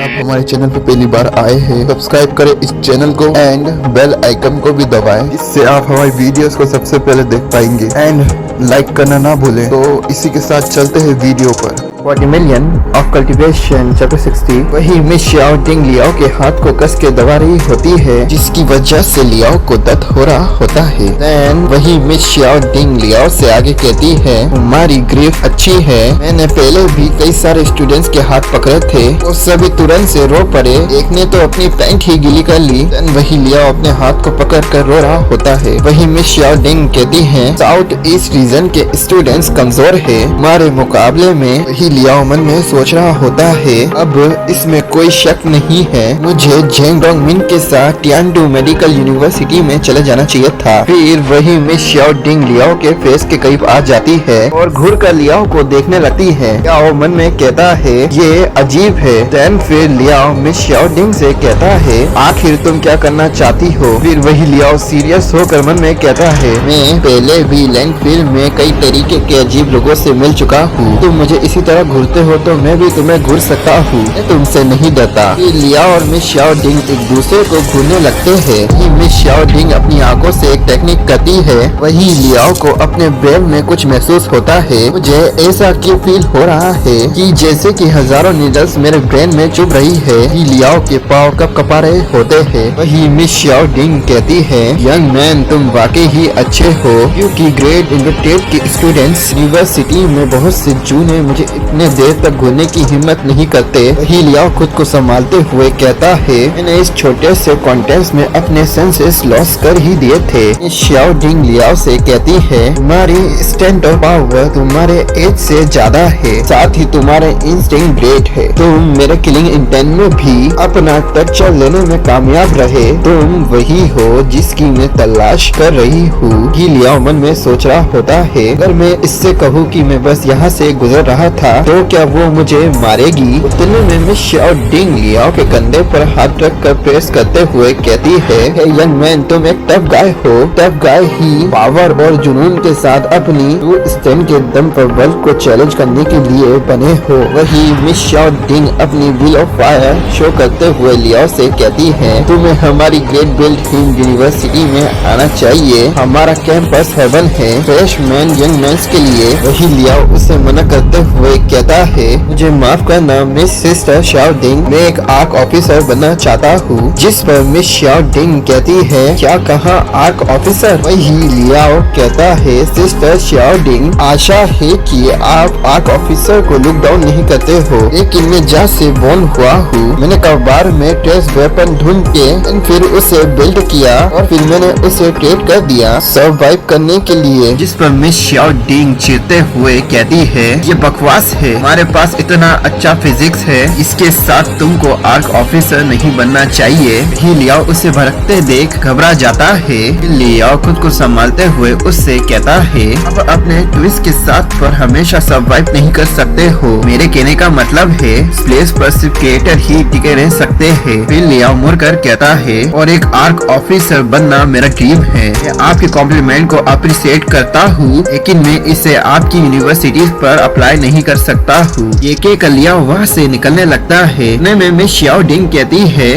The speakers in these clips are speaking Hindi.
आप हमारे चैनल पर पहली बार आए हैं, सब्सक्राइब करें इस चैनल को एंड बेल आइकन को भी दबाएं, इससे आप हमारी वीडियोस को सबसे पहले देख पाएंगे। एंड लाइक करना ना भूलें। तो इसी के साथ चलते हैं वीडियो पर। 40 million of cultivation चैप्टर 60। वही मिस शाओ डिंग लियाओ के हाथ को कस के दबा रही होती है, जिसकी वजह से लियाओ को दर्द हो रहा होता है। देन वही मिस शाओ डिंग लियाओ से आगे कहती है, तुम्हारी ग्रिफ अच्छी है, मैंने पहले भी कई सारे स्टूडेंट्स के हाथ पकड़े थे, वो सभी तुरंत से रो पड़े, एक ने तो अपनी पैंट ही गीली कर ली। देन वही लियाओ अपने हाथ को पकड़ कर रो रहा होता है। वही मिस शाओ डिंग कहती है, साउथ ईस्ट रीजन के स्टूडेंट्स कमजोर है हमारे मुकाबले में। वही लियाओ मन में सोच रहा होता है, अब इसमें कोई शक नहीं है, मुझे जेंग डोंग मिन के साथ टियानडू मेडिकल यूनिवर्सिटी में चले जाना चाहिए था। फिर वही मिस शाओ डिंग लियाओ के फेस के करीब आ जाती है और घूर कर लियाओ को देखने लगती है। लियाओ मन में कहता है, ये अजीब है। देन फिर लियाओ मिस शाओ डिंग से कहता है, आखिर तुम क्या करना चाहती हो? फिर वही लियाओ सीरियस होकर मन में कहता है, मैं पहले भी लैंडफिल में कई तरीके के अजीब लोगों से मिल चुका हूँ, तुम मुझे इसी तरह घूरते हो तो मैं भी तुम्हें घूर सकता हूँ, मैं तुमसे नहीं डरता। फिर लियाओ और मिस शाओ डिंग एक दूसरे को घूरने लगते हैं। मिस शाओ डिंग अपनी आंखों से एक टेक्निक करती है। वही लियाओ को अपने ब्रेन में कुछ महसूस होता है, मुझे ऐसा क्यों फील हो रहा है कि जैसे कि हजारों नीडल्स मेरे ब्रेन में चुभ रही है। लियाओ के पाँव कप कपा रहे होते हैं। वही मिस शाओ डिंग कहती है, यंग मैन तुम वाकई ही अच्छे हो, क्योंकि ग्रेड इन्विटेड के स्टूडेंट्स यूनिवर्सिटी में बहुत से जूने मुझे इतने देर तक घूरने की हिम्मत नहीं करते। वही लियाओ खुद को संभालते हुए कहता है, मैंने इस छोटे से कॉन्टेस्ट में अपने सेंसेस लॉस कर ही दिए थे। शाओ डिंग लियाओ से कहती है, तुम्हारी स्ट्रेंथ ऑफ पावर तुम्हारे एज से ज्यादा है, साथ ही तुम्हारे इंस्टिंक्ट ग्रेट है। तुम मेरे किलिंग इंटेंट में भी अपना टक्कर लेने में कामयाब रहे, तुम वही हो जिसकी मैं तलाश कर रही हूँ। लियाओ मन में सोच रहा होता है, अगर मैं इससे कहूँ कि मैं बस यहाँ से गुजर रहा था तो क्या वो मुझे मारेगी? उतने में मिस शाओ डिंग लियाओ के कंधे पर हाथ रख कर प्रेस करते हुए कहती है, यंग मैन तुम एक टफ गाय हो, टफ गाय ही पावर और जुनून के साथ अपनी स्टैंड के दम पर वर्ल्ड को चैलेंज करने के लिए बने हो। वही मिस शाओ डिंग अपनी व्हील ऑफ फायर शो करते हुए लियाओ से कहती है, तुम्हें हमारी ग्रेट बिल्ड हिम यूनिवर्सिटी में आना चाहिए, हमारा कैंपस हेवन है फ्रेशमैन यंग मैन्स के लिए। वही लियाओ उसे मना करते हुए कहता है, मुझे माफ करना मिस सिस्टर शाओ डिंग, मैं एक आर्क ऑफिसर बनना चाहता हूँ। जिस पर मिस शाओ डिंग कहती है, क्या कहा आर्क ऑफिसर? वही लियाओ कहता है, सिस्टर शाओ डिंग, आशा है कि आप आर्क ऑफिसर को लुक डाउन नहीं करते हो, लेकिन मैं जहाँ से बोर्न हुआ हूँ, मैंने कबाड़ में ट्रेस वेपन ढूंढ के फिर उसे बिल्ड किया और फिर मैंने उसे ट्रेड कर दिया सर्वाइव करने के लिए। जिस पर मिस शाओ डिंग चिढ़ते हुए कहती है, ये बकवास है, हमारे पास इतना अच्छा फिजिक्स है, इसके साथ तुमको आर्क ऑफिसर नहीं बनना चाहिए। ही लियाओ उसे भड़कते देख घबरा जाता है। लियाओ खुद को संभालते हुए उससे कहता है, अब अपने ट्विस्ट के साथ पर हमेशा सर्वाइव नहीं कर सकते हो, मेरे कहने का मतलब है इस प्लेस पर सिर्फ क्रिएटर ही टिके रह सकते हैं। फिर लियाओ मुड़कर कहता है, और एक आर्क ऑफिसर बनना मेरा ड्रीम है, मैं आपके कॉम्प्लीमेंट को अप्रिशिएट करता हूँ, लेकिन मैं इसे आपकी यूनिवर्सिटी पर अप्लाई नहीं कर सकता हूँ। ये कहकर लियाओ वहाँ से निकलने लगता है। में मिस शाओ डिंग कहती है,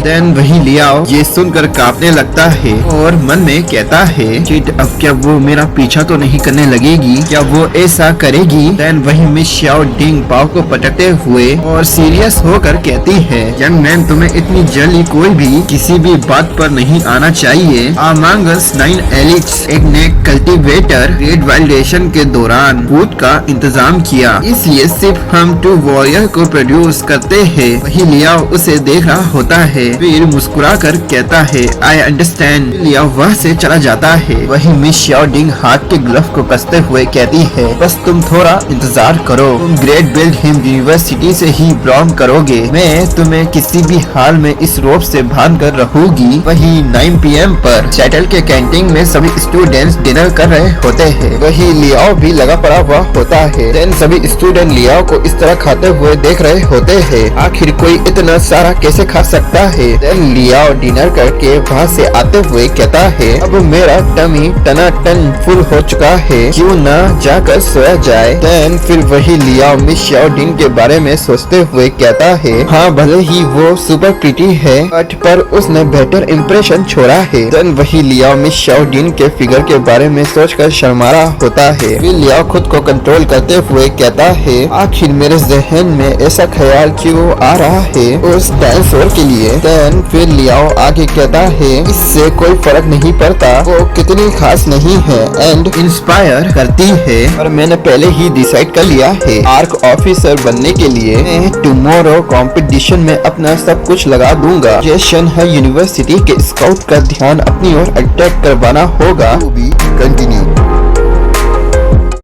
देन वही लियाओ ये सुनकर कांपने लगता है और मन में कहता है, शिट, अब क्या वो मेरा पीछा तो नहीं करने लगेगी? क्या वो ऐसा करेगी? देन वही मिस शाओ डिंग पाव को पटकते हुए और सीरियस होकर कहती है, यंग मैन तुम्हें इतनी जल्दी कोई भी किसी भी बात पर नहीं आना चाहिए। अमंग अस 9 एलिट्स एक ने कल्टीवेटर ग्रेड वैलिडेशन के दौरान फूड का इंतजाम किया, इसलिए सिर्फ हम 2 वॉरियर को प्रोड्यूस करते हैं। वही लियाओ उसे देख रहा होता है, फिर मुस्कुरा कर कहता है, आई अंडरस्टैंड। लियाओ वहाँ से चला जाता है। वही मिस शाओ डिंग हाथ के ग्लव को कसते हुए कहती है, बस तुम थोड़ा इंतजार करो, तुम ग्रेट बिल्ड हिम यूनिवर्सिटी से ही बिलोंग करोगे, मैं तुम्हें किसी भी हाल में इस रोप से बांध कर रहूंगी। वही 9 PM पर शटल के कैंटीन में सभी स्टूडेंट्स डिनर कर रहे होते हैं। वही लियाओ भी लगा पड़ा हुआ होता है। देन सभी स्टूडेंट लियाओ को इस तरह खाते हुए देख रहे होते हैं। आखिर कोई इतना सारा कैसे खा सकता है। देन लियाओ डिनर करके वहाँ से आते हुए कहता है, अब मेरा टमी टनाटन फुल हो चुका है, क्यों ना जाकर सोया जाए। देन फिर वही लियाओ मिस शाओडिन के बारे में सोचते हुए कहता है, हाँ भले ही वो सुपर प्रिटी है बट पर उसने बेटर इम्प्रेशन छोड़ा है। देन वही लियाओ मिस शाओडिन के फिगर के बारे में सोचकर शर्मारा होता है। फिर लियाओ खुद को कंट्रोल करते हुए कहता है, आखिर मेरे जहन में ऐसा ख्याल क्यों आ रहा है उस डायनासोर के लिए। देन फिर लियाओ आगे कहता है, इससे कोई फर्क नहीं पड़ता, वो कितनी खास नहीं है एंड इंस्पायर करती है। और मैंने पहले ही डिसाइड कर लिया है आर्क ऑफिसर बनने के लिए मैं टुमारो कंपटीशन में अपना सब कुछ लगा दूंगा। जेशन है यूनिवर्सिटी के स्काउट का ध्यान अपनी ओर अट्रैक्ट करवाना होगा। To be continued.